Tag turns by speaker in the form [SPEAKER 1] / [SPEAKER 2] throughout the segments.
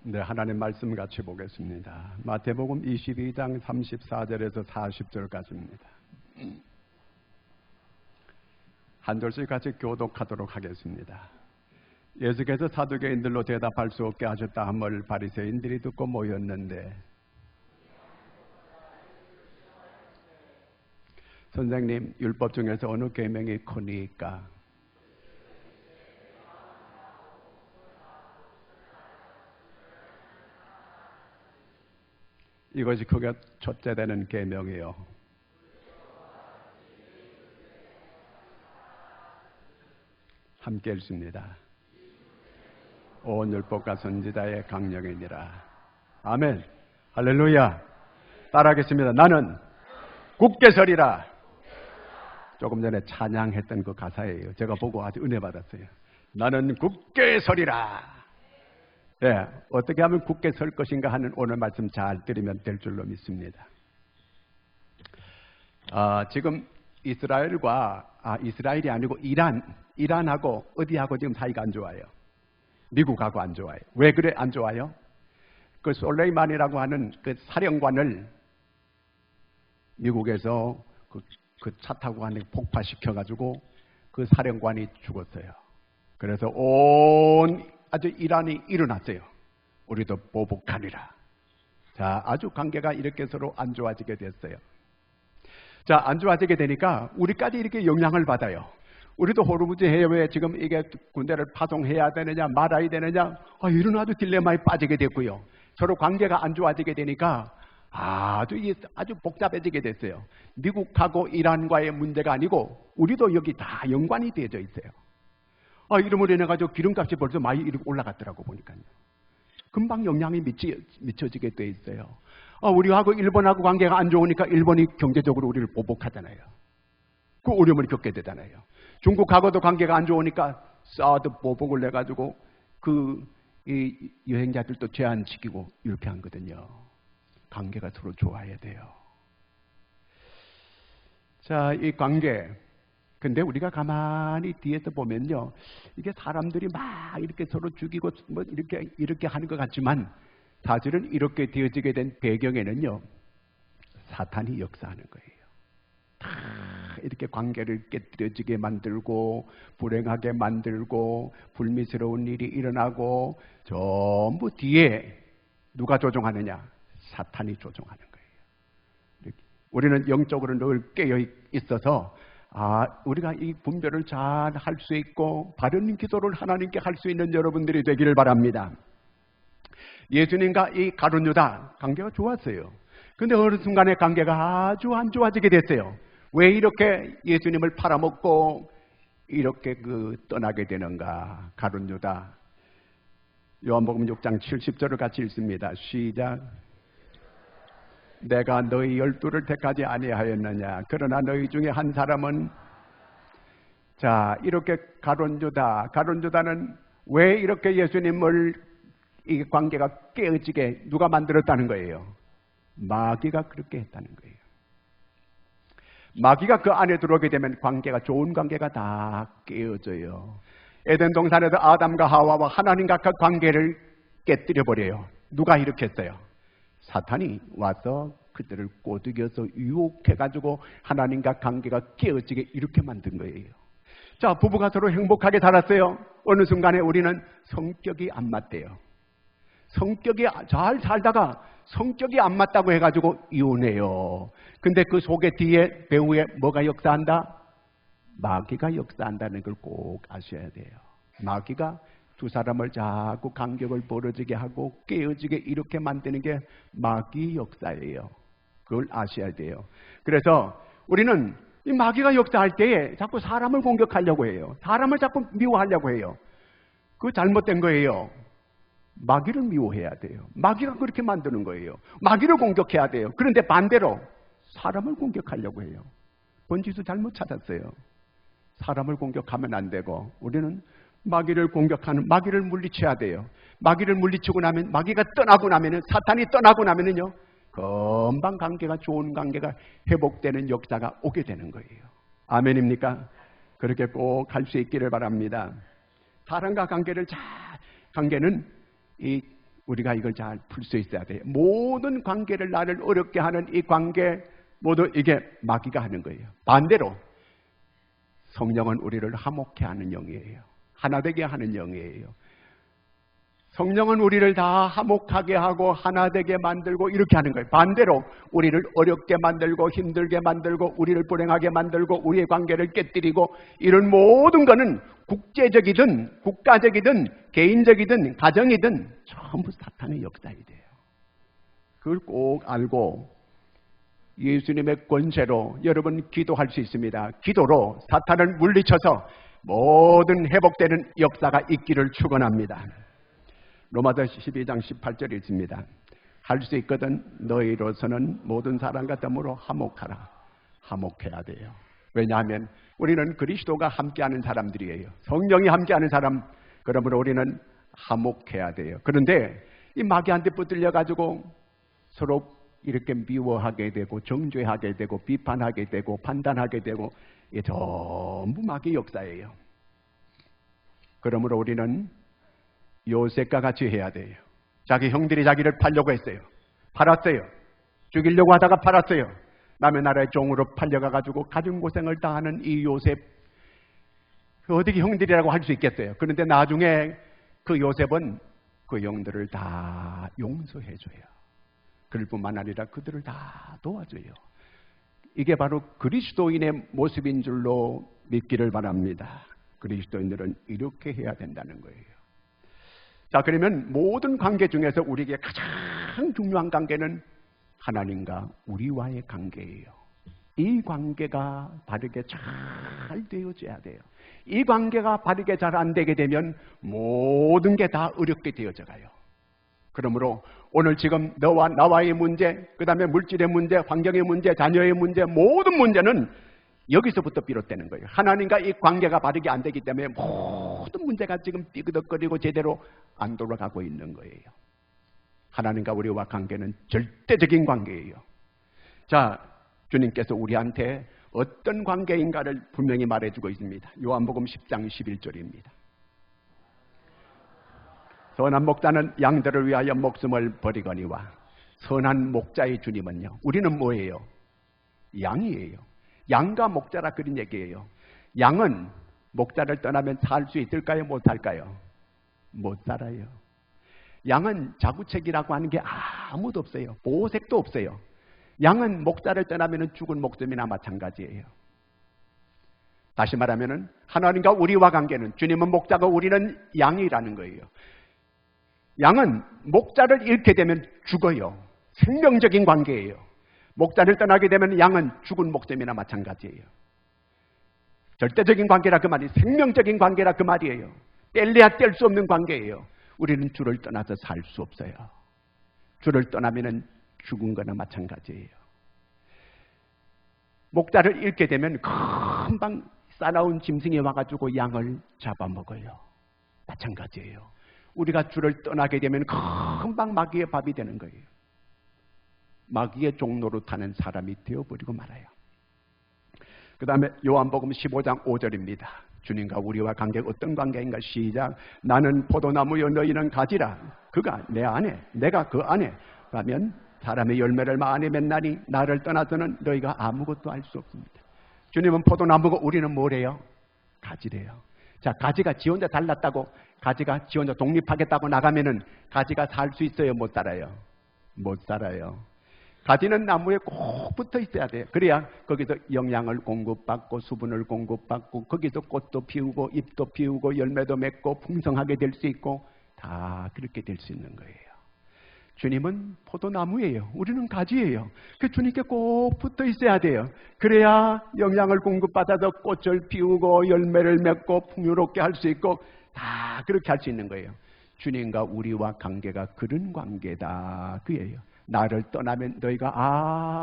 [SPEAKER 1] 네, 하나님 말씀 같이 보겠습니다. 마태복음 22장 34절에서 40절까지입니다. 한 절씩 같이 교독하도록 하겠습니다. 예수께서 사두개인들로 대답할 수 없게 하셨다 함을 바리새인들이 듣고 모였는데, 선생님, 율법 중에서 어느 계명이 크니까? 이것이 크게 첫째 되는 계명이요. 함께 읽습니다. 온 율법과 선지자의 강령이니라. 아멘. 할렐루야. 따라하겠습니다. 나는 굳게 서리라. 조금 전에 찬양했던 그 가사예요. 제가 보고 아주 은혜 받았어요. 나는 굳게 서리라. 네, 어떻게 하면 굳게 설 것인가 하는 오늘 말씀 잘 들으면 될 줄로 믿습니다. 지금 이스라엘이 아니고 이란하고 어디하고 지금 사이가 안 좋아요. 미국하고 안 좋아요. 왜 그래 안 좋아요? 그 솔레이만이라고 하는 그 사령관을 미국에서 그 차 타고 가는 폭파시켜가지고 그 사령관이 죽었어요. 그래서 아주 이란이 일어났어요. 우리도 보복하리라. 자, 아주 관계가 이렇게 서로 안 좋아지게 됐어요. 자, 안 좋아지게 되니까 우리까지 이렇게 영향을 받아요. 우리도 호르무즈 해협에 지금 이게 군대를 파송해야 되느냐 말아야 되느냐 이런 아주 딜레마에 빠지게 됐고요. 서로 관계가 안 좋아지게 되니까 아주 복잡해지게 됐어요. 미국하고 이란과의 문제가 아니고 우리도 여기 다 연관이 되어져 있어요. 이름으로 인해가지고 기름값이 벌써 많이 올라갔더라고 보니까요. 금방 영향이 미쳐지게 돼 있어요. 우리하고 일본하고 관계가 안 좋으니까 일본이 경제적으로 우리를 보복하잖아요. 그 어려움을 겪게 되잖아요. 중국하고도 관계가 안 좋으니까 사드 보복을 내가지고 이 여행자들도 제한시키고 이렇게 하거든요. 관계가 서로 좋아야 돼요. 자, 이 관계. 근데 우리가 가만히 뒤에서 보면요, 이게 사람들이 막 이렇게 서로 죽이고 뭐 이렇게 하는 것 같지만 사실은 이렇게 되어지게 된 배경에는요, 사탄이 역사하는 거예요. 다 이렇게 관계를 깨뜨려지게 만들고 불행하게 만들고 불미스러운 일이 일어나고 전부 뒤에 누가 조종하느냐? 사탄이 조종하는 거예요. 우리는 영적으로 늘 깨어 있어서 우리가 이 분별을 잘 할 수 있고 바른 기도를 하나님께 할 수 있는 여러분들이 되기를 바랍니다. 예수님과 이 가룟 유다 관계가 좋았어요. 근데 어느 순간에 관계가 아주 안 좋아지게 됐어요. 왜 이렇게 예수님을 팔아먹고 이렇게 떠나게 되는가? 가룟 유다. 요한복음 6장 70절을 같이 읽습니다. 시작. 내가 너희 12를 택하지 아니하였느냐? 그러나 너희 중에 한 사람은 자, 이렇게 가룟 유다는 왜 이렇게 예수님을 이 관계가 깨어지게 누가 만들었다는 거예요? 마귀가 그렇게 했다는 거예요. 마귀가 그 안에 들어오게 되면 관계가 좋은 관계가 다 깨어져요. 에덴 동산에서 아담과 하와와 하나님과 그 관계를 깨뜨려 버려요. 누가 이렇게 했어요? 사탄이 와서 그들을 꼬드겨서 유혹해가지고 하나님과 관계가 깨어지게 이렇게 만든 거예요. 자, 부부가 서로 행복하게 살았어요. 어느 순간에 우리는 성격이 안 맞대요. 성격이 잘 살다가 성격이 안 맞다고 해가지고 이혼해요. 근데 그 속에 뒤에 배후에 뭐가 역사한다? 마귀가 역사한다는 걸 꼭 아셔야 돼요. 마귀가 두 사람을 자꾸 간격을 벌어지게 하고 깨어지게 이렇게 만드는 게 마귀 역사예요. 그걸 아셔야 돼요. 그래서 우리는 이 마귀가 역사할 때에 자꾸 사람을 공격하려고 해요. 사람을 자꾸 미워하려고 해요. 그거 잘못된 거예요. 마귀를 미워해야 돼요. 마귀가 그렇게 만드는 거예요. 마귀를 공격해야 돼요. 그런데 반대로 사람을 공격하려고 해요. 본질도 잘못 찾았어요. 사람을 공격하면 안 되고 우리는 마귀를 마귀를 물리쳐야 돼요. 마귀를 물리치고 나면 마귀가 떠나고 나면은 사탄이 떠나고 나면은요 금방 관계가 좋은 관계가 회복되는 역사가 오게 되는 거예요. 아멘입니까? 그렇게 꼭 할 수 있기를 바랍니다. 사람과 관계는 우리가 이걸 잘 풀 수 있어야 돼요. 모든 관계를 나를 어렵게 하는 이 관계 모두 이게 마귀가 하는 거예요. 반대로 성령은 우리를 화목케 하는 영이에요. 하나 되게 하는 영이에요. 성령은 우리를 다 화목하게 하고 하나 되게 만들고 이렇게 하는 거예요. 반대로 우리를 어렵게 만들고 힘들게 만들고 우리를 불행하게 만들고 우리의 관계를 깨뜨리고 이런 모든 것은 국제적이든 국가적이든 개인적이든 가정이든 전부 사탄의 역사이돼요. 그걸 꼭 알고 예수님의 권세로 여러분 기도할 수 있습니다. 기도로 사탄을 물리쳐서 모든 회복되는 역사가 있기를 축원합니다. 로마서 12장 18절에 있습니다. 할 수 있거든 너희로서는 모든 사람과 더불어 화목하라. 화목해야 돼요. 왜냐하면 우리는 그리스도가 함께하는 사람들이에요. 성령이 함께하는 사람, 그러므로 우리는 화목해야 돼요. 그런데 이 마귀한테 붙들려 가지고 서로 이렇게 미워하게 되고 정죄하게 되고 비판하게 되고 판단하게 되고 이게 전부 마귀 역사예요. 그러므로 우리는 요셉과 같이 해야 돼요. 자기 형들이 자기를 팔려고 했어요. 팔았어요. 죽이려고 하다가 팔았어요. 남의 나라의 종으로 팔려가가지고 가정고생을 다하는 이 요셉, 어떻게 형들이라고 할 수 있겠어요? 그런데 나중에 그 요셉은 그 형들을 다 용서해줘요. 그럴 뿐만 아니라 그들을 다 도와줘요. 이게 바로 그리스도인의 모습인 줄로 믿기를 바랍니다. 그리스도인들은 이렇게 해야 된다는 거예요. 자, 그러면 모든 관계 중에서 우리에게 가장 중요한 관계는 하나님과 우리와의 관계예요. 이 관계가 바르게 잘 되어져야 돼요. 이 관계가 바르게 잘 안 되게 되면 모든 게 다 어렵게 되어져 가요. 그러므로 오늘 지금 너와 나와의 문제, 그 다음에 물질의 문제, 환경의 문제, 자녀의 문제, 모든 문제는 여기서부터 비롯되는 거예요. 하나님과 이 관계가 바르게 안 되기 때문에 모든 문제가 지금 삐그덕거리고 제대로 안 돌아가고 있는 거예요. 하나님과 우리와 관계는 절대적인 관계예요. 자, 주님께서 우리한테 어떤 관계인가를 분명히 말해주고 있습니다. 요한복음 10장 11절입니다. 선한 목자는 양들을 위하여 목숨을 버리거니와 선한 목자의 주님은요. 우리는 뭐예요? 양이에요. 양과 목자라 그런 얘기예요. 양은 목자를 떠나면 살 수 있을까요? 못 살까요? 못 살아요. 양은 자구책이라고 하는 게 아무도 없어요. 보호색도 없어요. 양은 목자를 떠나면 죽은 목숨이나 마찬가지예요. 다시 말하면 하나님과 우리와 관계는 주님은 목자고 우리는 양이라는 거예요. 양은 목자를 잃게 되면 죽어요. 생명적인 관계예요. 목자를 떠나게 되면 양은 죽은 목숨이나 마찬가지예요. 절대적인 관계라 그 말이 생명적인 관계라 그 말이에요. 뗄래야 뗄 수 없는 관계예요. 우리는 주를 떠나서 살 수 없어요. 주를 떠나면 죽은 거나 마찬가지예요. 목자를 잃게 되면 금방 싸나운 짐승이 와가지고 양을 잡아먹어요. 마찬가지예요. 우리가 주를 떠나게 되면 금방 마귀의 밥이 되는 거예요. 마귀의 종로로 타는 사람이 되어버리고 말아요. 그 다음에 요한복음 15장 5절입니다. 주님과 우리와 관계가 어떤 관계인가? 시작. 나는 포도나무여 너희는 가지라. 그가 내 안에 내가 그 안에 가면 사람의 열매를 많이 맺나니 나를 떠나서는 너희가 아무것도 할 수 없습니다. 주님은 포도나무고 우리는 뭐래요? 가지래요. 자, 가지가 지 혼자 달랐다고 가지가 지 혼자 독립하겠다고 나가면은 가지가 살 수 있어요? 못 살아요? 못 살아요. 가지는 나무에 꼭 붙어 있어야 돼요. 그래야 거기서 영양을 공급받고 수분을 공급받고 거기서 꽃도 피우고 잎도 피우고 열매도 맺고 풍성하게 될 수 있고 다 그렇게 될 수 있는 거예요. 주님은 포도나무예요. 우리는 가지예요. 그 주님께 꼭 붙어 있어야 돼요. 그래야 영양을 공급받아서 꽃을 피우고 열매를 맺고 풍요롭게 할 수 있고 다 그렇게 할 수 있는 거예요. 주님과 우리와 관계가 그런 관계다. 그예요. 나를 떠나면 너희가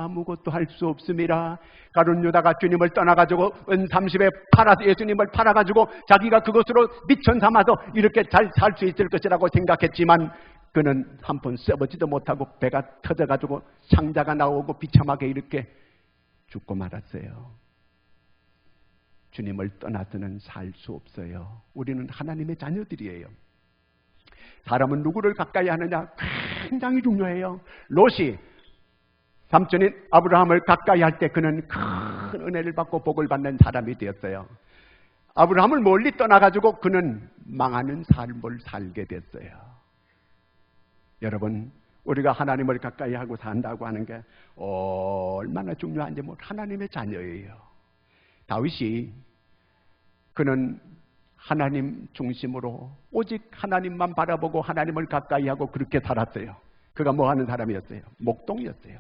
[SPEAKER 1] 아무것도 할 수 없음이라. 가룟 유다가 주님을 떠나가지고 은 30에 팔아서 예수님을 팔아가지고 자기가 그것으로 미천 삼아서 이렇게 잘 살 수 있을 것이라고 생각했지만 그는 한 푼 써보지도 못하고 배가 터져가지고 창자가 나오고 비참하게 이렇게 죽고 말았어요. 주님을 떠나서는 살 수 없어요. 우리는 하나님의 자녀들이에요. 사람은 누구를 가까이 하느냐 굉장히 중요해요. 롯이 삼촌인 아브라함을 가까이 할 때 그는 큰 은혜를 받고 복을 받는 사람이 되었어요. 아브라함을 멀리 떠나가지고 그는 망하는 삶을 살게 됐어요. 여러분, 우리가 하나님을 가까이 하고 산다고 하는 게 얼마나 중요한지 하나님의 자녀예요. 다윗이 그는 하나님 중심으로 오직 하나님만 바라보고 하나님을 가까이 하고 그렇게 살았어요. 그가 뭐 하는 사람이었어요? 목동이었어요.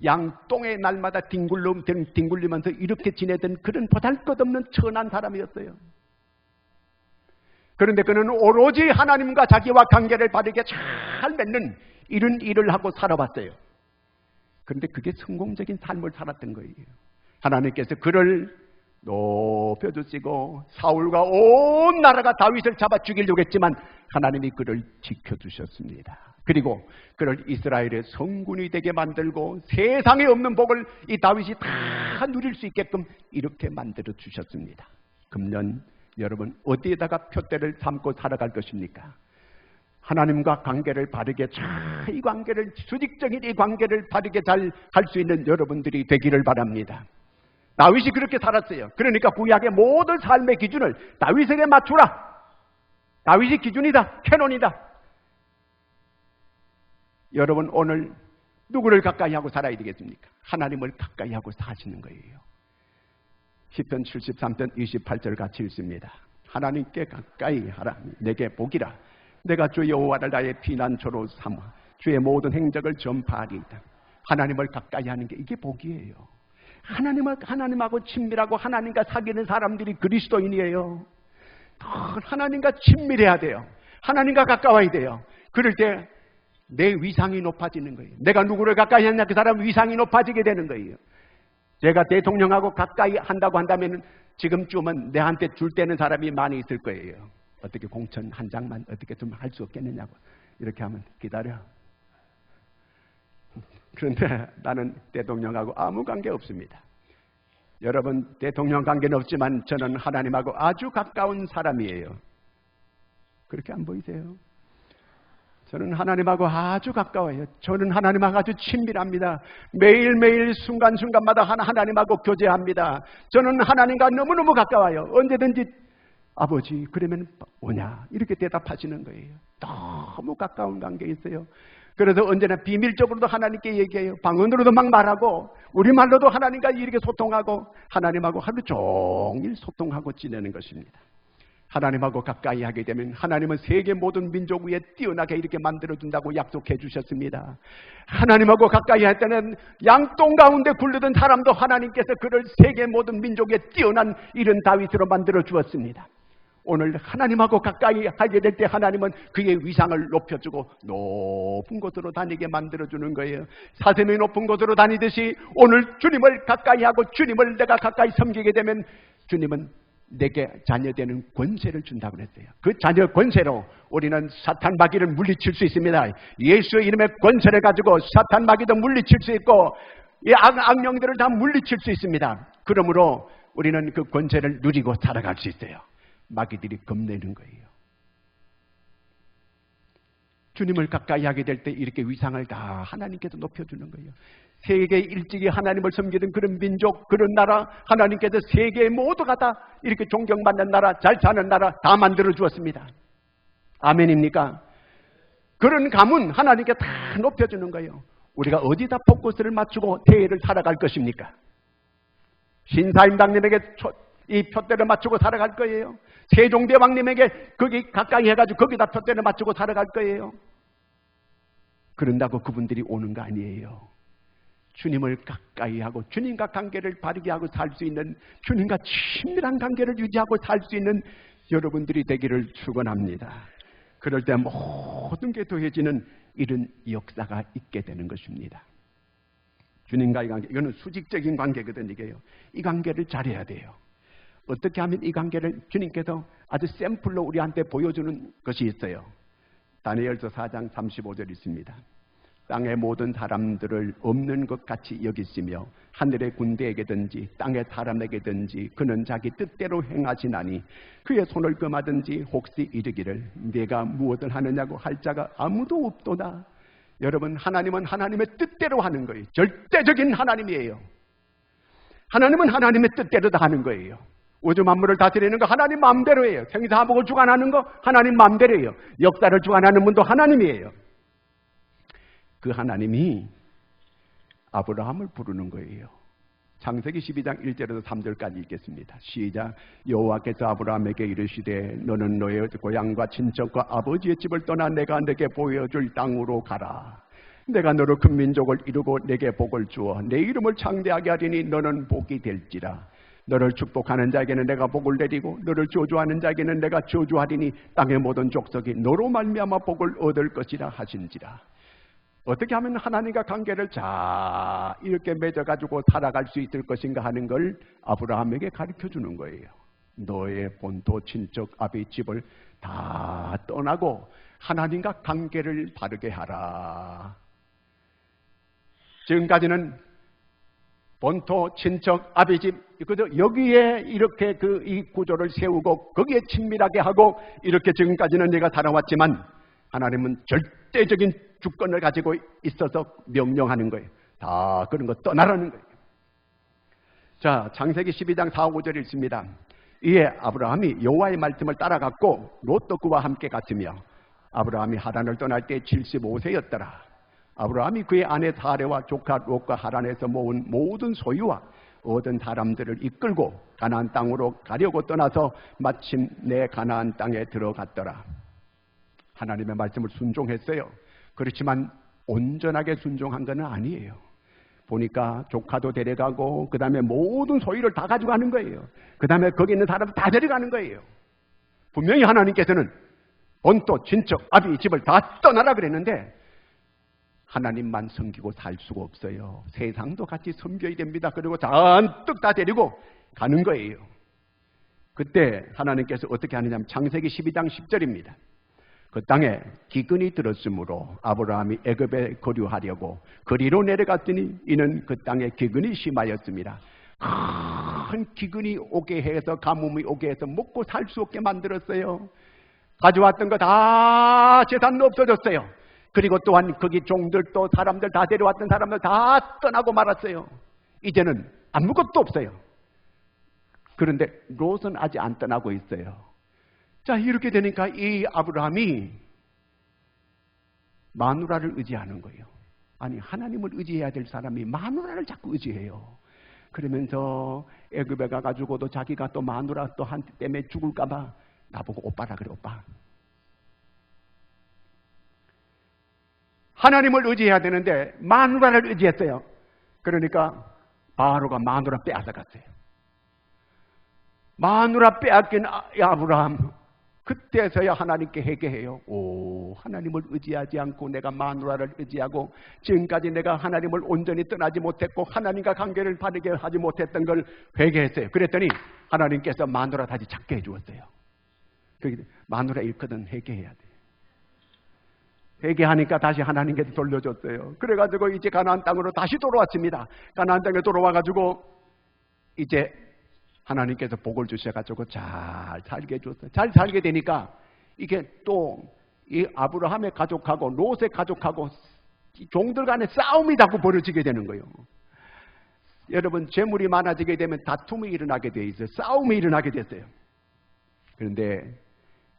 [SPEAKER 1] 양똥에 날마다 뒹굴리면서 이렇게 지내던 그런 보잘것없는 천한 사람이었어요. 그런데 그는 오로지 하나님과 자기와 관계를 바르게 잘 맺는 이런 일을 하고 살아왔어요. 그런데 그게 성공적인 삶을 살았던 거예요. 하나님께서 그를 높여주시고 사울과 온 나라가 다윗을 잡아 죽이려고 했지만 하나님이 그를 지켜주셨습니다. 그리고 그를 이스라엘의 성군이 되게 만들고 세상에 없는 복을 이 다윗이 다 누릴 수 있게끔 이렇게 만들어 주셨습니다. 금년 여러분 어디에다가 표대를 삼고 살아갈 것입니까? 하나님과 관계를 바르게 이 관계를 수직적인 이 관계를 바르게 잘 할 수 있는 여러분들이 되기를 바랍니다. 다윗이 그렇게 살았어요. 그러니까 구약의 모든 삶의 기준을 다윗에게 맞추라. 다윗이 기준이다. 캐논이다. 여러분 오늘 누구를 가까이 하고 살아야 되겠습니까? 하나님을 가까이 하고 사시는 거예요. 시편 73편 28절 같이 읽습니다. 하나님께 가까이 하라. 내게 복이라. 내가 주 여호와를 나의 피난처로 삼아 주의 모든 행적을 전파하리이다. 하나님을 가까이 하는 게 이게 복이에요. 하나님하고 친밀하고 하나님과 사귀는 사람들이 그리스도인이에요. 하나님과 친밀해야 돼요. 하나님과 가까워야 돼요. 그럴 때 내 위상이 높아지는 거예요. 내가 누구를 가까이 하냐 그 사람 위상이 높아지게 되는 거예요. 제가 대통령하고 가까이 한다고 한다면 지금쯤은 내한테 줄 때는 사람이 많이 있을 거예요. 어떻게 공천 한 장만 어떻게 좀 할 수 없겠느냐고 이렇게 하면 기다려. 그런데 나는 대통령하고 아무 관계 없습니다. 여러분 대통령 관계는 없지만 저는 하나님하고 아주 가까운 사람이에요. 그렇게 안 보이세요? 저는 하나님하고 아주 가까워요. 저는 하나님하고 아주 친밀합니다. 매일매일 순간순간마다 하나님하고 교제합니다. 저는 하나님과 너무너무 가까워요. 언제든지 아버지 그러면 오냐 이렇게 대답하시는 거예요. 너무 가까운 관계에 있어요. 그래서 언제나 비밀적으로도 하나님께 얘기해요. 방언으로도 막 말하고 우리말로도 하나님과 이렇게 소통하고 하나님하고 하루 종일 소통하고 지내는 것입니다. 하나님하고 가까이 하게 되면 하나님은 세계 모든 민족 위에 뛰어나게 이렇게 만들어준다고 약속해 주셨습니다. 하나님하고 가까이 할 때는 양똥 가운데 굴르던 사람도 하나님께서 그를 세계 모든 민족 위에 뛰어난 이런 다윗으로 만들어 주었습니다. 오늘 하나님하고 가까이 하게 될 때 하나님은 그의 위상을 높여주고 높은 곳으로 다니게 만들어주는 거예요. 사슴이 높은 곳으로 다니듯이 오늘 주님을 가까이 하고 주님을 내가 가까이 섬기게 되면 주님은 내게 자녀되는 권세를 준다고 했어요. 그 자녀 권세로 우리는 사탄 마귀를 물리칠 수 있습니다. 예수의 이름의 권세를 가지고 사탄 마귀도 물리칠 수 있고 이 악령들을 다 물리칠 수 있습니다. 그러므로 우리는 그 권세를 누리고 살아갈 수 있어요. 마귀들이 겁내는 거예요. 주님을 가까이 하게 될 때 이렇게 위상을 다 하나님께서 높여주는 거예요. 세계 일찍이 하나님을 섬기는 그런 민족, 그런 나라, 하나님께서 세계 모두가 다 이렇게 존경받는 나라, 잘 사는 나라 다 만들어 주었습니다. 아멘입니까? 그런 가문 하나님께 다 높여주는 거예요. 우리가 어디다 포커스를 맞추고 대회를 살아갈 것입니까? 신사임당님에게 이 표대를 맞추고 살아갈 거예요. 세종대왕님에게 거기 가까이 해가지고 거기다 표대를 맞추고 살아갈 거예요. 그런다고 그분들이 오는 거 아니에요. 주님을 가까이 하고 주님과 관계를 바르게 하고 살 수 있는, 주님과 친밀한 관계를 유지하고 살 수 있는 여러분들이 되기를 축원합니다. 그럴 때 모든 게 더해지는 이런 역사가 있게 되는 것입니다. 주님과의 관계, 이거는 수직적인 관계거든요. 이게요. 이 관계를 잘해야 돼요. 어떻게 하면 이 관계를 주님께서 아주 샘플로 우리한테 보여주는 것이 있어요. 다니엘서 4장 35절 있습니다. 땅의 모든 사람들을 없는 것 같이 여기시며 하늘의 군대에게든지 땅의 사람에게든지 그는 자기 뜻대로 행하시나니 그의 손을 금하든지 혹시 이르기를 내가 무엇을 하느냐고 할 자가 아무도 없도다. 여러분, 하나님은 하나님의 뜻대로 하는 거예요. 절대적인 하나님이에요. 하나님은 하나님의 뜻대로 다 하는 거예요. 우주 만물을 다스리는 거 하나님 마음대로예요. 생사화복을 주관하는 거 하나님 마음대로예요. 역사를 주관하는 분도 하나님이에요. 그 하나님이 아브라함을 부르는 거예요. 창세기 12장 1절에서 3절까지 읽겠습니다. 시작. 여호와께서 아브라함에게 이르시되 너는 너의 고향과 친척과 아버지의 집을 떠나 내가 내게 보여줄 땅으로 가라. 내가 너로 큰 민족을 이루고 내게 복을 주어 내 이름을 창대하게 하리니 너는 복이 될지라. 너를 축복하는 자에게는 내가 복을 내리고 너를 저주하는 자에게는 내가 저주하리니 땅의 모든 족속이 너로 말미암아 복을 얻을 것이라 하신지라. 어떻게 하면 하나님과 관계를 잘 이렇게 맺어가지고 살아갈 수 있을 것인가 하는 걸 아브라함에게 가르쳐주는 거예요. 너의 본토 친척 아비 집을 다 떠나고 하나님과 관계를 바르게 하라. 지금까지는 본토 친척 아비 집 여기에 이렇게 이 구조를 세우고 거기에 친밀하게 하고 이렇게 지금까지는 내가 살아왔지만 하나님은 절대적인 주권을 가지고 있어서 명령하는 거예요. 다 그런 거 떠나라는 거예요. 자, 창세기 12장 4, 5절 읽습니다. 이에 아브라함이 여호와의 말씀을 따라갔고 롯도 그와 함께 갔으며 아브라함이 하란을 떠날 때 75세였더라. 아브라함이 그의 아내 사레와 조카 롯과 하란에서 모은 모든 소유와 얻은 사람들을 이끌고 가나안 땅으로 가려고 떠나서 마침내 가나안 땅에 들어갔더라. 하나님의 말씀을 순종했어요. 그렇지만 온전하게 순종한 건 아니에요. 보니까 조카도 데려가고 그 다음에 모든 소유를 다 가져가는 거예요. 그 다음에 거기 있는 사람을 다 데려가는 거예요. 분명히 하나님께서는 본토, 친척, 아비 집을 다 떠나라 그랬는데 하나님만 섬기고 살 수가 없어요. 세상도 같이 섬겨야 됩니다. 그리고 잔뜩 다 데리고 가는 거예요. 그때 하나님께서 어떻게 하느냐면 창세기 12장 10절입니다. 그 땅에 기근이 들었으므로 아브라함이 애굽에 거류하려고 거리로 내려갔더니 이는 그 땅에 기근이 심하였습니다. 큰 기근이 오게 해서 가뭄이 오게 해서 먹고 살 수 없게 만들었어요. 가져왔던 거 다 재산도 없어졌어요. 그리고 또한 거기 종들도 사람들 다 데려왔던 사람들 다 떠나고 말았어요. 이제는 아무것도 없어요. 그런데 롯은 아직 안 떠나고 있어요. 자, 이렇게 되니까 이 아브라함이 마누라를 의지하는 거예요. 아니, 하나님을 의지해야 될 사람이 마누라를 자꾸 의지해요. 그러면서 애굽에 가가지고도 자기가 또 마누라 또 한 때문에 죽을까봐 나보고 오빠라 그래, 오빠. 하나님을 의지해야 되는데 마누라를 의지했어요. 그러니까 바로가 마누라 빼앗아갔어요. 마누라 빼앗긴 아브라함, 그때서야 하나님께 회개해요. 오, 하나님을 의지하지 않고 내가 마누라를 의지하고 지금까지 내가 하나님을 온전히 떠나지 못했고 하나님과 관계를 바르게 하지 못했던 걸 회개했어요. 그랬더니 하나님께서 마누라 다시 찾게 해주었어요. 마누라 잃거든 회개해야 돼. 회개하니까 다시 하나님께서 돌려줬어요. 그래가지고 이제 가나안 땅으로 다시 돌아왔습니다. 가나안 땅에 돌아와가지고 이제 하나님께서 복을 주셔가지고 잘 살게 해줬어요. 잘 살게 되니까 이게 또 이 아브라함의 가족하고 롯의 가족하고 종들 간에 싸움이 자꾸 벌어지게 되는 거예요. 여러분, 재물이 많아지게 되면 다툼이 일어나게 돼 있어요. 싸움이 일어나게 됐어요. 그런데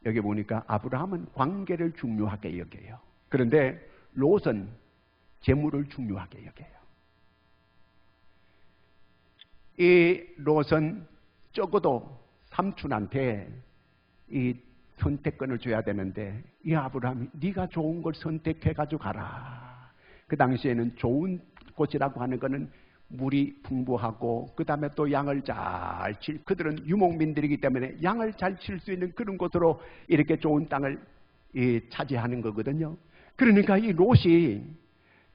[SPEAKER 1] 여기 보니까 아브라함은 관계를 중요하게 여겨요. 그런데 롯은 재물을 중요하게 여겨요. 이 롯은 적어도 삼촌한테 이 선택권을 줘야 되는데 이 아브라함이 네가 좋은 걸 선택해가지고 가라. 그 당시에는 좋은 곳이라고 하는 거는 물이 풍부하고 그 다음에 또 양을 잘 칠, 그들은 유목민들이기 때문에 양을 잘 칠 수 있는 그런 곳으로 이렇게 좋은 땅을 차지하는 거거든요. 그러니까 이 롯이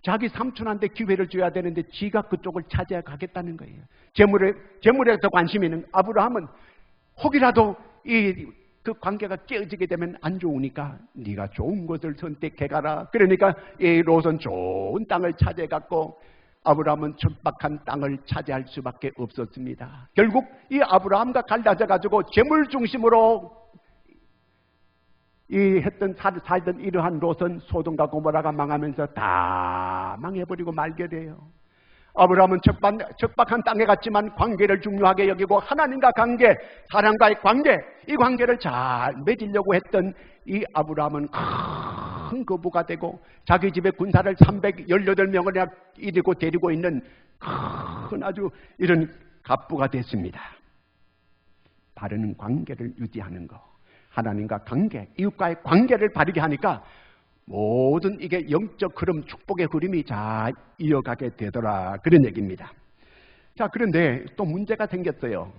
[SPEAKER 1] 자기 삼촌한테 기회를 줘야 되는데 지가 그쪽을 차지해 가겠다는 거예요. 재물에 더 관심이 있는 아브라함은 혹이라도 그 그 관계가 깨어지게 되면 안 좋으니까 네가 좋은 것을 선택해가라. 그러니까 이 롯은 좋은 땅을 차지해갖고 아브라함은 척박한 땅을 차지할 수밖에 없었습니다. 결국 이 아브라함과 갈라져가지고 재물 중심으로 살던 이러한 롯은 소돔과 고모라가 망하면서 다 망해버리고 말게 돼요. 아브라함은 척박한 땅에 갔지만 관계를 중요하게 여기고 하나님과 관계, 사랑과의 관계, 이 관계를 잘 맺으려고 했던 이 아브라함은 큰 거부가 되고 자기 집에 군사를 318명을 이리고 데리고 있는 큰 아주 이런 갑부가 됐습니다. 바르는 관계를 유지하는 거, 하나님과 관계, 이웃과의 관계를 바르게 하니까 모든 이게 영적 흐름, 축복의 흐름이 잘 이어가게 되더라, 그런 얘기입니다. 자, 그런데 또 문제가 생겼어요.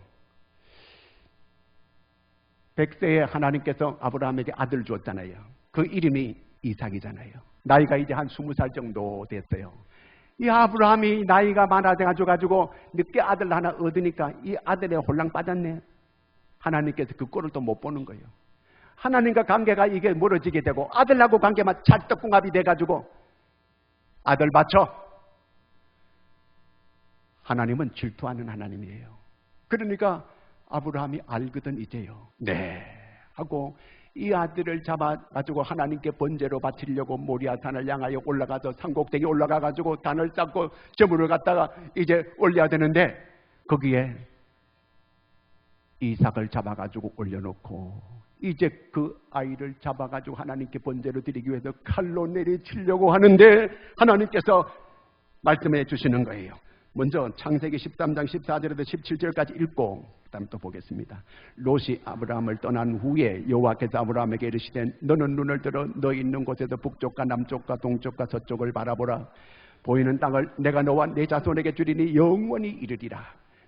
[SPEAKER 1] 100세에 하나님께서 아브라함에게 아들 주었잖아요. 그 이름이 이삭이잖아요. 나이가 이제 한 20살 정도 됐어요. 이 아브라함이 나이가 많아져가지고 늦게 아들 하나 얻으니까 이 아들에 홀랑 빠졌네. 하나님께서 그 꼴을 또 못 보는 거예요. 하나님과 관계가 이게 멀어지게 되고 아들하고 관계만 찰떡궁합이 돼가지고 아들 바쳐. 하나님은 질투하는 하나님이에요. 그러니까 아브라함이 알거든 이제요. 네 하고 이 아들을 잡아가지고 하나님께 번제로 바치려고 모리아산을 향하여 올라가서 산꼭대기 올라가가지고 단을 쌓고 제물을 갖다가 이제 올려야 되는데 거기에 이삭을 잡아가지고 올려놓고 이제 그 아이를 잡아가지고 하나님께 번제로 드리기 위해서 칼로 내리치려고 하는데 하나님께서 말씀해 주시는 거예요. 먼저 창세기 13장 14절에서 17절까지 읽고 그 다음에 또 보겠습니다. 롯이 아브라함을 떠난 후에 여호와께서 아브라함에게 이르시되 너는 눈을 들어 너 있는 곳에서 북쪽과 남쪽과 동쪽과 서쪽을 바라보라. 보이는 땅을 내가 너와 내 자손에게 주리니 영원히 이르리라.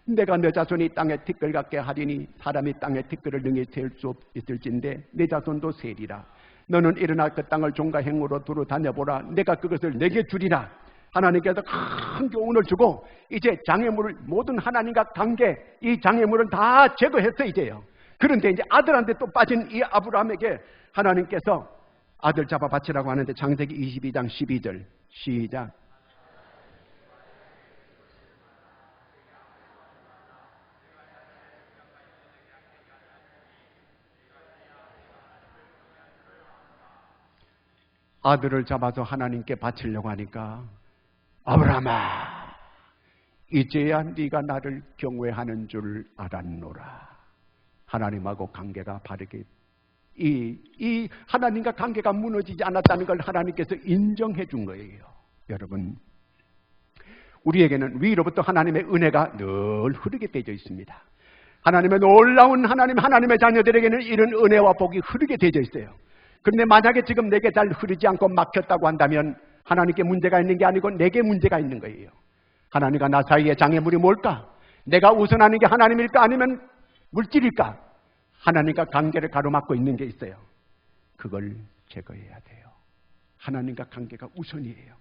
[SPEAKER 1] 내가 내 자손이 땅에 티끌 같게 하리니 사람이 땅에 티끌을 능히 셀 수 있을진데 내 자손도 세리라. 너는 일어나 그 땅을 종과 행으로 두루 다녀보라. 내가 그것을 내게 주리라. 하나님께서 큰 교훈을 주고 이제 장애물을 모든 하나님과 관계 이 장애물은 다 제거했어 이제요. 그런데 이제 아들한테 또 빠진 이 아브라함에게 하나님께서 아들 잡아 바치라고 하는데 창세기 22장 12절 시작. 아들을 잡아서 하나님께 바치려고 하니까 아브라함아 이제야 네가 나를 경외하는 줄 알았노라. 하나님하고 관계가 바르게 이 하나님과 관계가 무너지지 않았다는 걸 하나님께서 인정해 준 거예요. 여러분 우리에게는 위로부터 하나님의 은혜가 늘 흐르게 되어 있습니다. 하나님의 놀라운 하나님의 자녀들에게는 이런 은혜와 복이 흐르게 되어 있어요. 그런데 만약에 지금 내게 잘 흐르지 않고 막혔다고 한다면 하나님께 문제가 있는 게 아니고 내게 문제가 있는 거예요. 하나님과 나 사이의 장애물이 뭘까? 내가 우선하는 게 하나님일까 아니면 물질일까? 하나님과 관계를 가로막고 있는 게 있어요. 그걸 제거해야 돼요. 하나님과 관계가 우선이에요.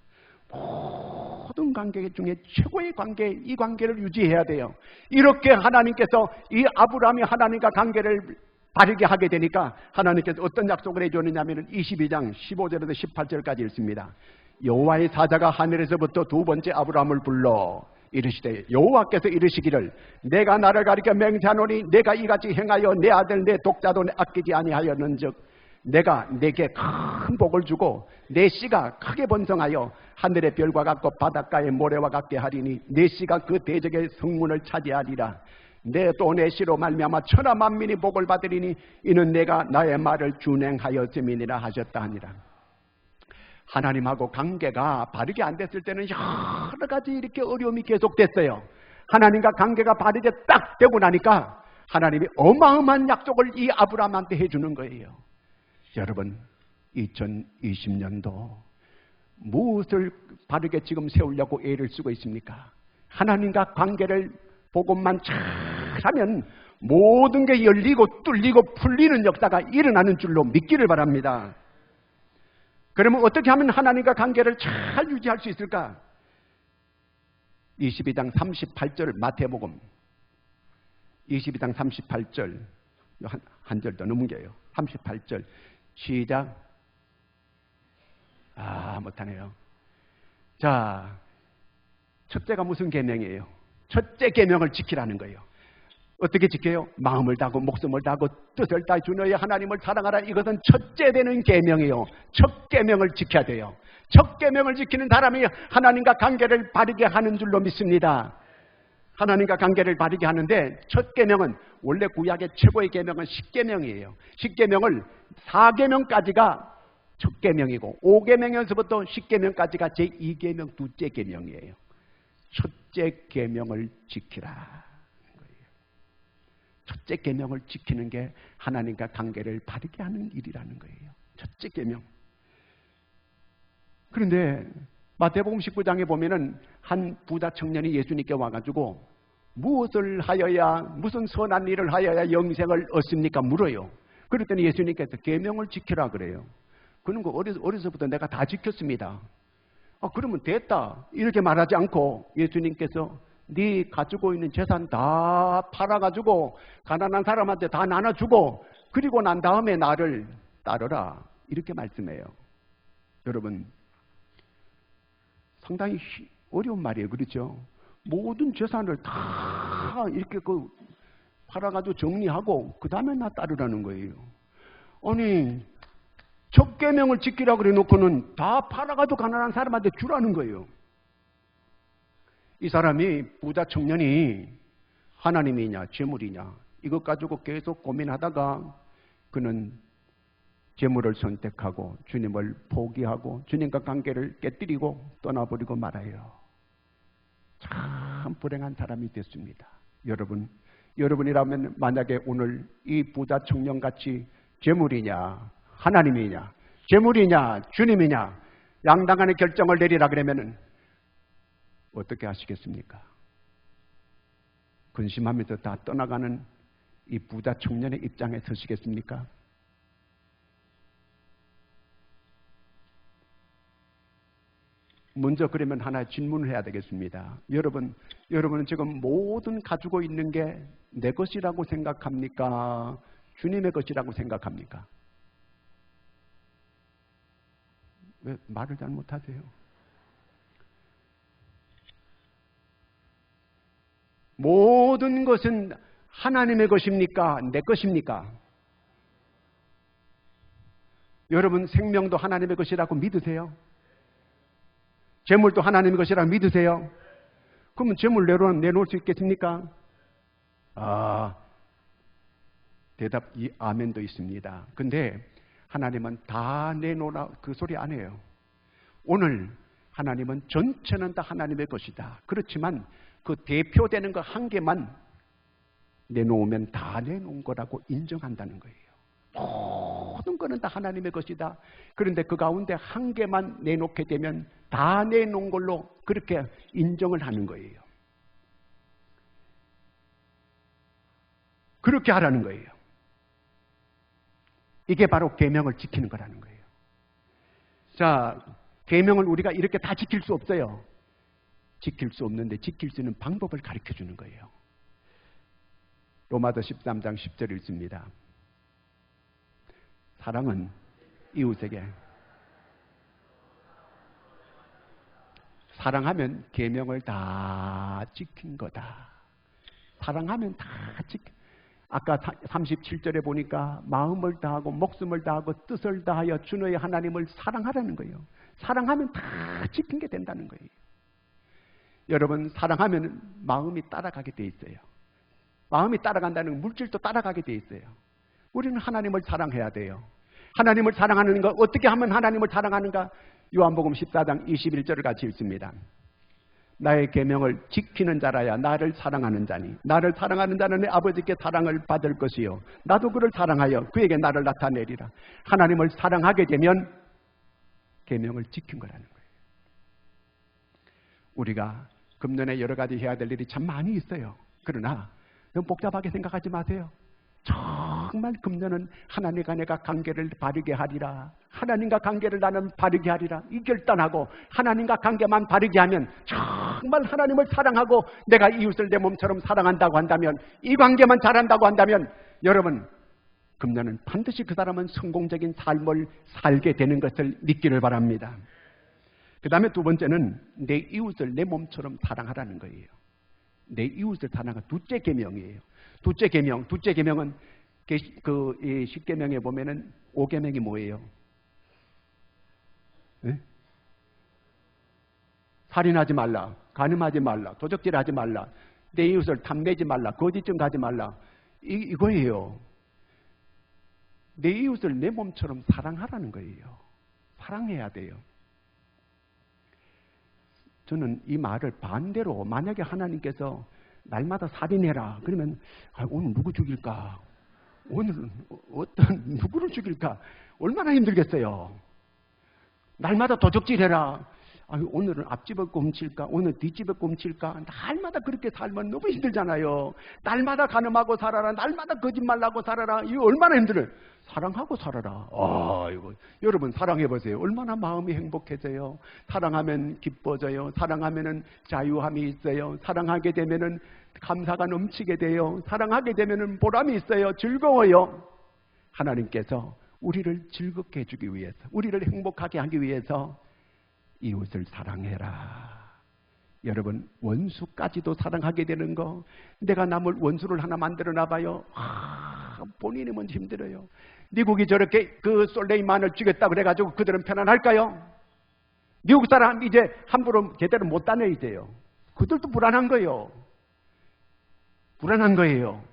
[SPEAKER 1] 모든 관계 중에 최고의 관계, 이 관계를 유지해야 돼요. 이렇게 하나님께서 이 아브라함이 하나님과 관계를 바르게 하게 되니까 하나님께서 어떤 약속을 해주느냐면 22장 15절에서 18절까지 읽습니다. 여호와의 사자가 하늘에서부터 두 번째 아브라함을 불러 이르시되 여호와께서 이르시기를 내가 나를 가리켜 맹세하노니 내가 이같이 행하여 내 아들 내 독자도 아끼지 아니하였는즉 내가 내게 큰 복을 주고 내 씨가 크게 번성하여 하늘의 별과 같고 바닷가의 모래와 같게 하리니 내 씨가 그 대적의 성문을 차지하리라. 내 또 내 씨로 말미암아 천하 만민이 복을 받으리니 이는 내가 나의 말을 준행하였음이니라 하셨다 하니라. 하나님하고 관계가 바르게 안 됐을 때는 여러 가지 이렇게 어려움이 계속됐어요. 하나님과 관계가 바르게 딱 되고 나니까 하나님이 어마어마한 약속을 이 아브라함한테 해주는 거예요. 여러분 2020년도 무엇을 바르게 지금 세우려고 애를 쓰고 있습니까? 하나님과 관계를 복음만 잘하면 모든 게 열리고 뚫리고 풀리는 역사가 일어나는 줄로 믿기를 바랍니다. 그러면 어떻게 하면 하나님과 관계를 잘 유지할 수 있을까? 22장 38절 마태복음 22장 38절 한 절 더 넘겨요. 38절 시작. 못하네요. 자, 첫째가 무슨 계명이에요? 첫째 계명을 지키라는 거예요. 어떻게 지켜요? 마음을 다하고 목숨을 다하고 뜻을 다해 주 너의 하나님을 사랑하라. 이것은 첫째 되는 계명이에요. 첫 계명을 지켜야 돼요. 첫 계명을 지키는 사람이 하나님과 관계를 바르게 하는 줄로 믿습니다. 하나님과 관계를 바르게 하는데 첫 계명은 원래 구약의 최고의 계명은 10계명이에요. 10계명을 4계명까지가 첫 계명이고 5계명에서부터 10계명까지가 제2계명 둘째 계명이에요. 첫째 계명을 지키라. 첫째 계명을 지키는 게 하나님과 관계를 바르게 하는 일이라는 거예요. 첫째 계명. 그런데 마태복음 19장에 보면은 한 부자 청년이 예수님께 와가지고 무엇을 하여야, 무슨 선한 일을 하여야 영생을 얻습니까? 물어요. 그랬더니 예수님께서 계명을 지키라 그래요. 그런 거 어려서부터 내가 다 지켰습니다. 그러면 됐다 이렇게 말하지 않고 예수님께서 네 가지고 있는 재산 다 팔아가지고 가난한 사람한테 다 나눠주고 그리고 난 다음에 나를 따르라 이렇게 말씀해요. 여러분 상당히 어려운 말이에요. 그렇죠? 모든 재산을 다 이렇게 팔아가지고 정리하고 그 다음에 나 따르라는 거예요. 아니 첫 계명을 지키라 그래 놓고는 다 팔아가지고 가난한 사람한테 주라는 거예요. 이 사람이 부자 청년이 하나님이냐 재물이냐 이것 가지고 계속 고민하다가 그는 재물을 선택하고 주님을 포기하고 주님과 관계를 깨뜨리고 떠나버리고 말아요. 참 불행한 사람이 됐습니다. 여러분이라면 만약에 오늘 이 부자 청년같이 재물이냐 하나님이냐 재물이냐 주님이냐 양당간의 결정을 내리라 그러면은 어떻게 하시겠습니까? 근심하면서 다 떠나가는 이 부자 청년의 입장에 서시겠습니까? 먼저 그러면 하나 질문을 해야 되겠습니다. 여러분은 지금 모든 가지고 있는 게 내 것이라고 생각합니까? 주님의 것이라고 생각합니까? 왜 말을 잘 못하세요? 모든 것은 하나님의 것입니까? 내 것입니까? 여러분 생명도 하나님의 것이라고 믿으세요? 재물도 하나님의 것이라고 믿으세요? 그러면 재물 내놓을 수 있겠습니까? 대답 아멘도 있습니다. 근데 하나님은 다 내놓으라 그 소리 안 해요. 오늘 하나님은 전체는 다 하나님의 것이다. 그렇지만 그 대표되는 거 한 개만 내놓으면 다 내놓은 거라고 인정한다는 거예요. 모든 거는 다 하나님의 것이다. 그런데 그 가운데 한 개만 내놓게 되면 다 내놓은 걸로 그렇게 인정을 하는 거예요. 그렇게 하라는 거예요. 이게 바로 계명을 지키는 거라는 거예요. 자, 계명을 우리가 이렇게 다 지킬 수 없어요. 지킬 수 없는데 지킬 수 있는 방법을 가르쳐 주는 거예요. 로마서 13장 10절 읽습니다. 사랑은 이웃에게 사랑하면 계명을 다 지킨 거다. 사랑하면 다 아까 37절에 보니까 마음을 다하고 목숨을 다하고 뜻을 다하여 주 너의 하나님을 사랑하라는 거예요. 사랑하면 다 지킨 게 된다는 거예요. 여러분 사랑하면 마음이 따라가게 돼 있어요. 마음이 따라간다는 건 물질도 따라가게 돼 있어요. 우리는 하나님을 사랑해야 돼요. 하나님을 사랑하는 거 어떻게 하면 하나님을 사랑하는가? 요한복음 14장 21절을 같이 읽습니다. 나의 계명을 지키는 자라야 나를 사랑하는 자니 나를 사랑하는 자는 내 아버지께 사랑을 받을 것이요 나도 그를 사랑하여 그에게 나를 나타내리라. 하나님을 사랑하게 되면 계명을 지킨 거라는 거예요. 우리가 금년에 여러 가지 해야 될 일이 참 많이 있어요. 그러나 너무 복잡하게 생각하지 마세요. 정말 금년은 하나님과 내가 관계를 바르게 하리라. 하나님과 관계를 나는 바르게 하리라. 이 결단하고 하나님과 관계만 바르게 하면 정말 하나님을 사랑하고 내가 이웃을 내 몸처럼 사랑한다고 한다면 이 관계만 잘한다고 한다면 여러분 2020년은 금년은 반드시 그 사람은 성공적인 삶을 살게 되는 것을 믿기를 바랍니다. 그 다음에 두 번째는 내 이웃을 내 몸처럼 사랑하라는 거예요. 내 이웃을 사랑하는 둘째 계명이에요. 둘째 계명은 그 10계명에 보면은 5계명이 뭐예요? 네? 살인하지 말라, 간음하지 말라, 도적질하지 말라, 내 이웃을 탐내지 말라, 거짓 증거하지 말라. 이거예요. 내 이웃을 내 몸처럼 사랑하라는 거예요. 사랑해야 돼요. 저는 이 말을 반대로, 만약에 하나님께서 날마다 살인해라 그러면 오늘 누구 죽일까? 오늘 어떤 누구를 죽일까? 얼마나 힘들겠어요. 날마다 도적질해라. 오늘은 앞집을 꼼칠까? 오늘 뒷집을 꼼칠까? 날마다 그렇게 살면 너무 힘들잖아요. 날마다 간음하고 살아라. 날마다 거짓말하고 살아라. 이거 얼마나 힘들어요. 사랑하고 살아라. 이거 여러분 사랑해보세요. 얼마나 마음이 행복해져요. 사랑하면 기뻐져요. 사랑하면은 자유함이 있어요. 사랑하게 되면은 감사가 넘치게 돼요. 사랑하게 되면은 보람이 있어요. 즐거워요. 하나님께서 우리를 즐겁게 해주기 위해서, 우리를 행복하게 하기 위해서 이웃을 사랑해라. 여러분, 원수까지도 사랑하게 되는 거, 내가 남을 원수를 하나 만들어 놔봐요. 본인이 먼저 힘들어요. 미국이 저렇게 그 솔레이만을 죽였다 그래가지고 그들은 편안할까요? 미국 사람 이제 함부로 제대로 못 다녀야 돼요. 그들도 불안한 거예요. 불안한 거예요.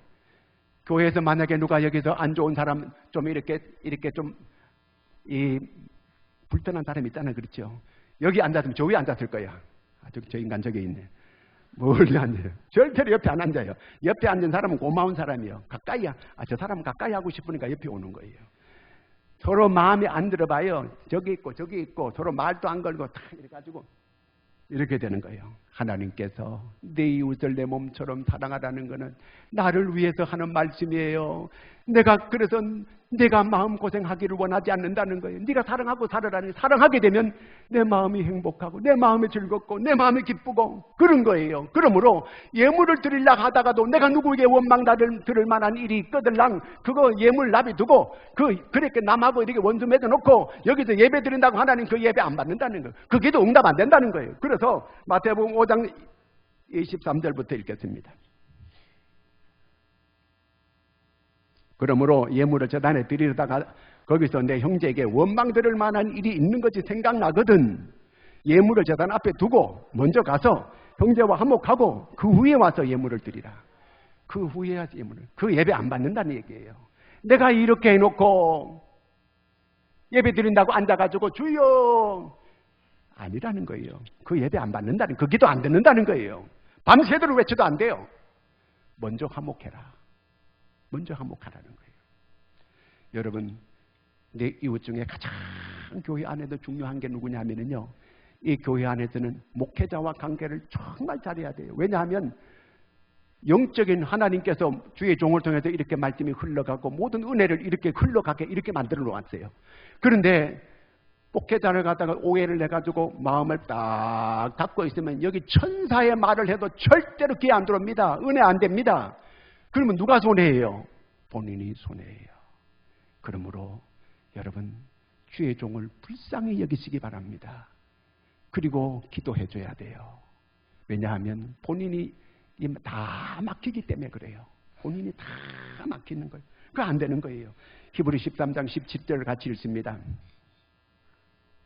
[SPEAKER 1] 교회에서 만약에 누가 여기서 안 좋은 사람 좀 이렇게 좀 불편한 사람이 있잖아요. 그렇죠? 여기 앉았으면 저 위에 앉았을 거야. 저 인간 저기 있네. 멀리 앉아요. 절대로 옆에 안 앉아요. 옆에 앉은 사람은 고마운 사람이요. 가까이, 저 사람은 가까이 하고 싶으니까 옆에 오는 거예요. 서로 마음에 안 들어봐요. 저기 있고 서로 말도 안 걸고 탁 이래가지고 이렇게 되는 거예요. 하나님께서 내 이웃을 내 몸처럼 사랑하라는 것은 나를 위해서 하는 말씀이에요. 그래서 내가 마음고생하기를 원하지 않는다는 거예요. 네가 사랑하고 살아라니, 사랑하게 되면 내 마음이 행복하고 내 마음이 즐겁고 내 마음이 기쁘고 그런 거예요. 그러므로 예물을 드리려고 하다가도 내가 누구에게 원망을 들을 만한 일이 있거들랑 그거 예물 놔두고 그렇게 남하고 이렇게 원수 맺어놓고 여기서 예배 드린다고 하나님 그 예배 안 받는다는 거예요. 그 기도 응답 안 된다는 거예요. 그래서 마태복음 5장 23절부터 읽겠습니다. 그러므로 예물을 제단에 드리려다가 거기서 내 형제에게 원망 들을 만한 일이 있는 것이 생각나거든 예물을 제단 앞에 두고 먼저 가서 형제와 화목하고 그 후에 와서 예물을 드리라. 그 후에 예물을, 그 예배 안 받는다는 얘기예요. 내가 이렇게 해놓고 예배 드린다고 앉아가지고 주여 아니라는 거예요. 그 예배 안 받는다는, 그 기도 안 듣는다는 거예요. 밤새도록 외쳐도 안 돼요. 먼저 화목해라. 먼저 화목하라는 거예요. 여러분, 내 이웃 중에 가장 교회 안에도 중요한 게 누구냐면요, 이 교회 안에서는 목회자와 관계를 정말 잘해야 돼요. 왜냐하면 영적인 하나님께서 주의 종을 통해서 이렇게 말씀이 흘러가고 모든 은혜를 이렇게 흘러가게 이렇게 만들어 놓았어요. 그런데 목회자를 갖다가 오해를 해가지고 마음을 딱 닫고 있으면 여기 천사의 말을 해도 절대로 귀에 안 들어옵니다. 은혜 안 됩니다. 그러면 누가 손해예요? 본인이 손해예요. 그러므로 여러분, 주의 종을 불쌍히 여기시기 바랍니다. 그리고 기도해 줘야 돼요. 왜냐하면 본인이 다 막히기 때문에 그래요. 본인이 다 막히는 거예요. 그거 안 되는 거예요. 히브리 13장 17절을 같이 읽습니다.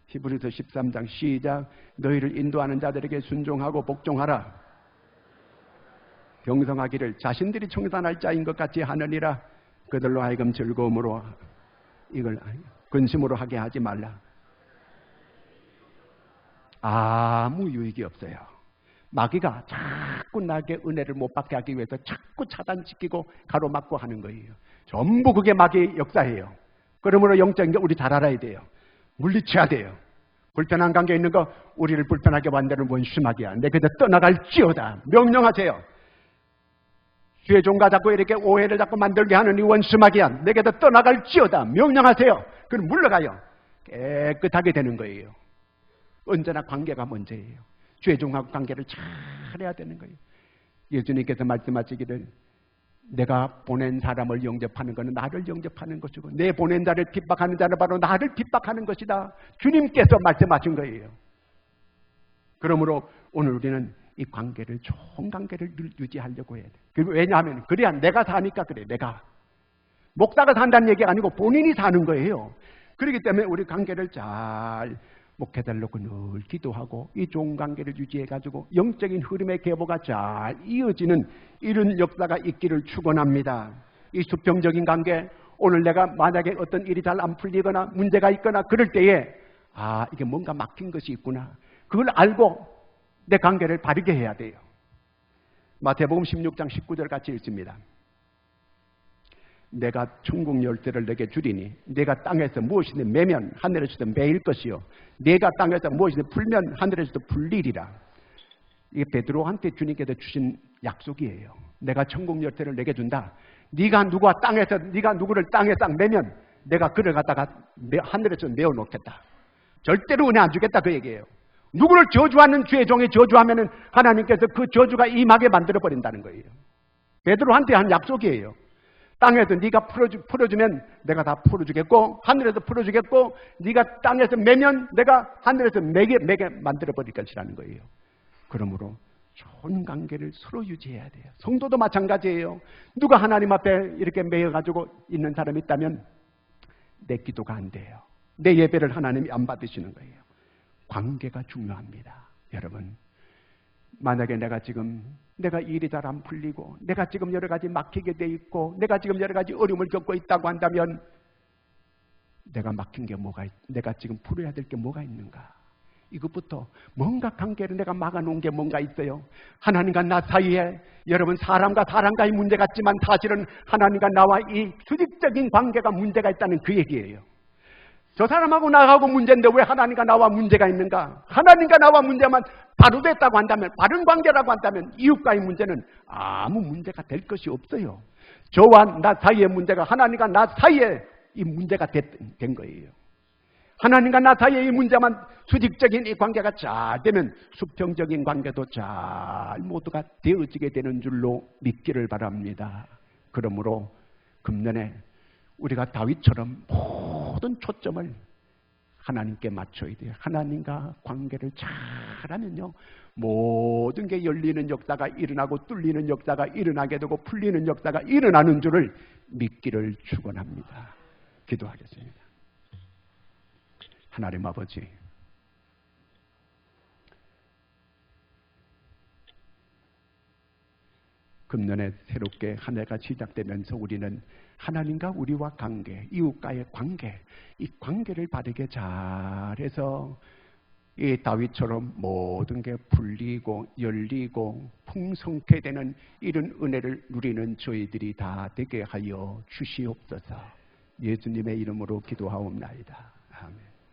[SPEAKER 1] 히브리서 13장 시작. 너희를 인도하는 자들에게 순종하고 복종하라. 경성하기를 자신들이 청산할 자인 것 같이 하느니라. 그들로 하여금 즐거움으로 이걸 근심으로 하게 하지 말라. 아무 유익이 없어요. 마귀가 자꾸 나에게 은혜를 못 받게 하기 위해서 자꾸 차단시키고 가로막고 하는 거예요. 전부 그게 마귀의 역사예요. 그러므로 영적인 게 우리 잘 알아야 돼요. 물리쳐야 돼요. 불편한 관계에 있는 거, 우리를 불편하게 만드는 원수 마귀야. 내게서 떠나갈지어다. 명령하세요. 주의 종과 자꾸 이렇게 오해를 자꾸 만들게 하는 이 원수 마귀야. 내게서 떠나갈지어다. 명령하세요. 그럼 물러가요. 깨끗하게 되는 거예요. 언제나 관계가 먼저예요. 주의 종하고 관계를 잘 해야 되는 거예요. 예수님께서 말씀하시기를 내가 보낸 사람을 영접하는 것은 나를 영접하는 것이고 내 보낸 자를 핍박하는 자는 바로 나를 핍박하는 것이다. 주님께서 말씀하신 거예요. 그러므로 오늘 우리는 이 관계를, 좋은 관계를 유지하려고 해야 돼. 왜냐하면 그래야 내가 사니까 그래. 내가 목사가 산다는 얘기가 아니고 본인이 사는 거예요. 그렇기 때문에 우리 관계를 잘 목회달라고 늘 기도하고 이 좋은 관계를 유지해가지고 영적인 흐름의 계보가 잘 이어지는 이런 역사가 있기를 축원합니다. 이 수평적인 관계, 오늘 내가 만약에 어떤 일이 잘 안 풀리거나 문제가 있거나 그럴 때에 이게 뭔가 막힌 것이 있구나. 그걸 알고 내 관계를 바르게 해야 돼요. 마태복음 16장 19절 같이 읽습니다. 내가 천국 열쇠를 내게 주리니 내가 땅에서 무엇이든 매면 하늘에서도 매일 것이요 내가 땅에서 무엇이든 풀면 하늘에서도 풀리리라. 이게 베드로한테 주님께서 주신 약속이에요. 내가 천국 열쇠를 내게 준다. 네가 누구를 땅에 딱 매면 내가 그를 갖다가 하늘에서 메어 놓겠다. 절대로 은혜 안 주겠다 그 얘기예요. 누구를 저주하는 주의 종이 저주하면은 하나님께서 그 저주가 임하게 만들어 버린다는 거예요. 베드로한테 한 약속이에요. 땅에서 네가 풀어주면 내가 다 풀어주겠고 하늘에서 풀어주겠고 네가 땅에서 매면 내가 하늘에서 매게 만들어 버릴 것이라는 거예요. 그러므로 좋은 관계를 서로 유지해야 돼요. 성도도 마찬가지예요. 누가 하나님 앞에 이렇게 매여가지고 있는 사람이 있다면 내 기도가 안 돼요. 내 예배를 하나님이 안 받으시는 거예요. 관계가 중요합니다. 여러분, 만약에 내가 일이 잘 안 풀리고 내가 지금 여러 가지 막히게 돼 있고 내가 지금 여러 가지 어려움을 겪고 있다고 한다면 내가 막힌 게 내가 지금 풀어야 될 게 뭐가 있는가? 이것부터 뭔가 관계를 내가 막아놓은 게 뭔가 있어요. 하나님과 나 사이에 여러분 사람과 사람과의 문제 같지만 사실은 하나님과 나와 이 수직적인 관계가 문제가 있다는 그 얘기예요. 저 사람하고 나하고 문제인데 왜 하나님과 나와 문제가 있는가? 하나님과 나와 문제만 바로 됐다고 한다면, 바른 관계라고 한다면 이웃과의 문제는 아무 문제가 될 것이 없어요. 저와 나 사이의 문제가 하나님과 나 사이에 이 문제가 된 거예요. 하나님과 나 사이의 이 문제만 수직적인 이 관계가 잘 되면 수평적인 관계도 잘 모두가 되어지게 되는 줄로 믿기를 바랍니다. 그러므로 금년에 우리가 다윗처럼 모든 초점을 하나님께 맞춰야 돼요. 하나님과 관계를 잘하면요, 모든 게 열리는 역사가 일어나고 뚫리는 역사가 일어나게 되고 풀리는 역사가 일어나는 줄을 믿기를 축원합니다. 기도하겠습니다. 하나님 아버지, 금년에 새롭게 한 해가 시작되면서 우리는 하나님과 우리와 관계, 이웃과의 관계, 이 관계를 바르게 잘해서 이 다윗처럼 모든 게 풀리고 열리고 풍성케 되는 이런 은혜를 누리는 저희들이 다 되게 하여 주시옵소서. 예수님의 이름으로 기도하옵나이다. 아멘.